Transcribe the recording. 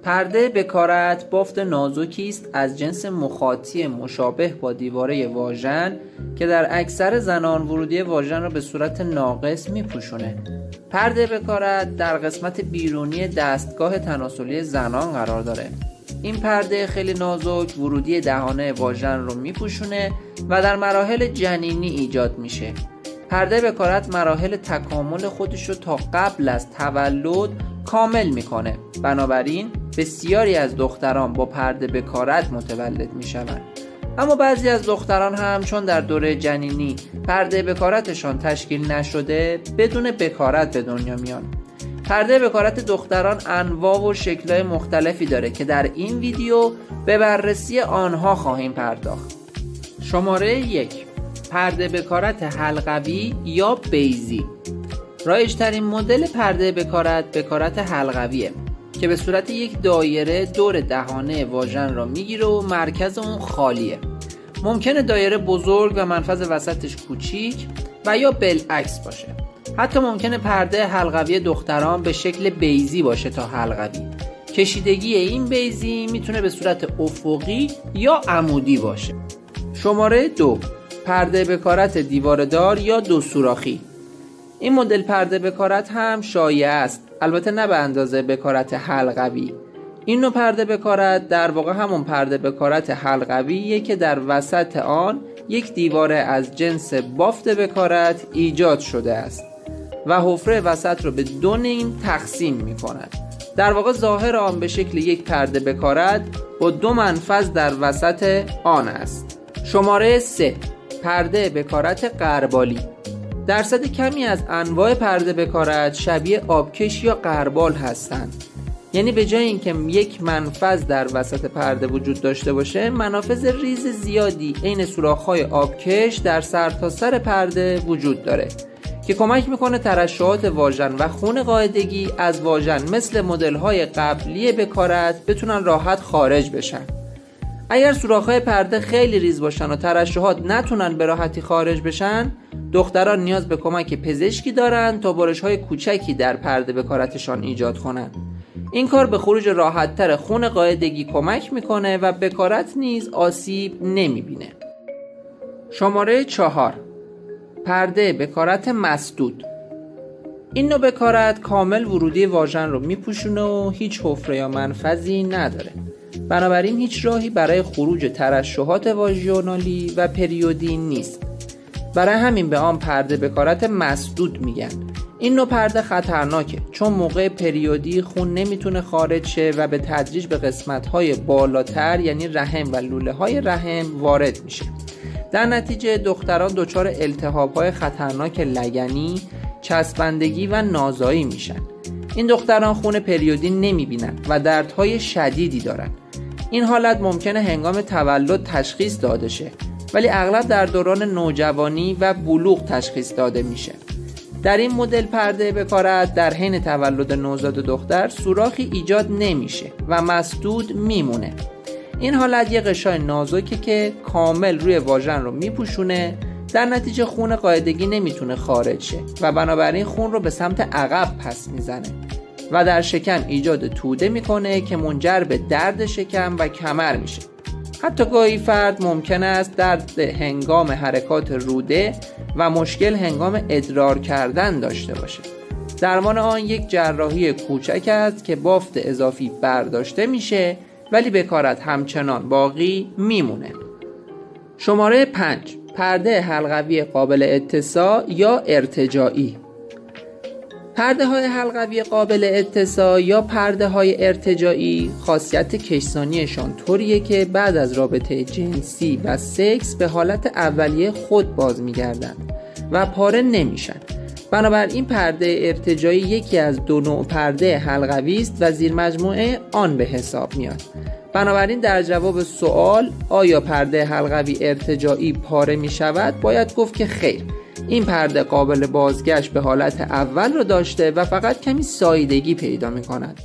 پرده بکارت بافت نازکی است از جنس مخاطی مشابه با دیواره واژن که در اکثر زنان ورودی واژن را به صورت ناقص میپوشونه. پرده بکارت در قسمت بیرونی دستگاه تناسلی زنان قرار داره. این پرده خیلی نازک ورودی دهانه واژن رو میپوشونه و در مراحل جنینی ایجاد میشه. پرده بکارت مراحل تکامل خودش رو تا قبل از تولد کامل میکنه. بنابراین بسیاری از دختران با پرده بکارت متولد میشوند. اما بعضی از دختران هم چون در دوره جنینی پرده بکارتشان تشکیل نشده بدون بکارت به دنیا میان. پرده بکارت دختران انواع و شکل‌های مختلفی داره که در این ویدیو به بررسی آنها خواهیم پرداخت. شماره 1. پرده بکارت حلقوی یا بیضی. رایج‌ترین مدل پرده بکارت حلقویه که به صورت یک دایره دور دهانه واژن را میگیره و مرکز اون خالیه. ممکنه دایره بزرگ و منفذ وسطش کوچیک و یا بالعکس باشه. حتی ممکنه پرده حلقوی دختران به شکل بیضی باشه تا حلقوی. کشیدگی این بیضی میتونه به صورت افقی یا عمودی باشه. شماره 2. پرده بکارت دیواردار یا دو سوراخی. این مدل پرده بکارت هم شایع است، البته نه به اندازه بکارت حلقوی. این نوع پرده بکارت در واقع همون پرده بکارت حلقویه که در وسط آن یک دیواره از جنس بافت بکارت ایجاد شده است و حفره وسط رو به دو نیم تقسیم می کند. در واقع ظاهر آن به شکل یک پرده بکارت با دو منفذ در وسط آن است. شماره 3. پرده بکارت غربالی. درصد کمی از انواع پرده بکارت شبیه آبکش یا غربال هستند. یعنی به جای اینکه یک منفذ در وسط پرده وجود داشته باشه، منافذ ریز زیادی عین سوراخ‌های آبکش در سرتاسر پرده وجود داره که کمک میکنه ترشحات واژن و خون قاعدگی از واژن مثل مدل‌های قبلی بکارت بتونن راحت خارج بشن. اگر سوراخ‌های پرده خیلی ریز باشن و ترشحات نتونن به راحتی خارج بشن، دختران نیاز به کمک پزشکی دارن تا برش‌های کوچکی در پرده بکارتشان ایجاد کنن. این کار به خروج راحت‌تر خون قاعدگی کمک میکنه و بکارت نیز آسیب نمیبینه. شماره 4. پرده بکارت مسدود. این نوع بکارت کامل ورودی واژن رو میپوشونه و هیچ حفره یا منفذی نداره. بنابراین هیچ راهی برای خروج ترشحات واژینالی و پریودی نیست. برای همین به آن پرده بکارت مسدود میگن. این نوع پرده خطرناکه چون موقع پریودی خون نمیتونه خارج شه و به تدریج به قسمت‌های بالاتر یعنی رحم و لوله‌های رحم وارد میشه. در نتیجه دختران دچار التهاب‌های خطرناک لگنی، چسبندگی و نازایی میشن. این دختران خون پریودی نمیبینن و دردهای شدیدی دارن. این حالت ممکنه هنگام تولد تشخیص داده شه، ولی اغلب در دوران نوجوانی و بلوغ تشخیص داده میشه. در این مدل پرده بکارت در حین تولد نوزاد دختر سوراخی ایجاد نمیشه و مسدود میمونه. این حالت یه غشای نازکه که کامل روی واژن رو میپوشونه. در نتیجه خون قاعدگی نمیتونه خارج شه و بنابراین خون رو به سمت عقب پس میزنه و در شکم ایجاد توده میکنه که منجر به درد شکم و کمر میشه. حتی گاهی فرد ممکن است درد هنگام حرکات روده و مشکل هنگام ادرار کردن داشته باشه. درمان آن یک جراحی کوچک است که بافت اضافی برداشته میشه ولی بکارت همچنان باقی میمونه. شماره 5. پرده حلقوی قابل اتساع یا ارتجاعی. پرده های حلقوی قابل اتساع یا پرده های ارتجاعی خاصیت کشسانیشان طوریه که بعد از رابطه جنسی و سکس به حالت اولیه خود باز میگردن و پاره نمیشن. بنابراین پرده ارتجاعی یکی از دو نوع پرده حلقوی است و زیر مجموعه آن به حساب میاد. بنابراین در جواب سوال آیا پرده حلقوی ارتجاعی پاره می شود باید گفت که خیر، این پرده قابل بازگشت به حالت اول رو داشته و فقط کمی ساییدگی پیدا می کند.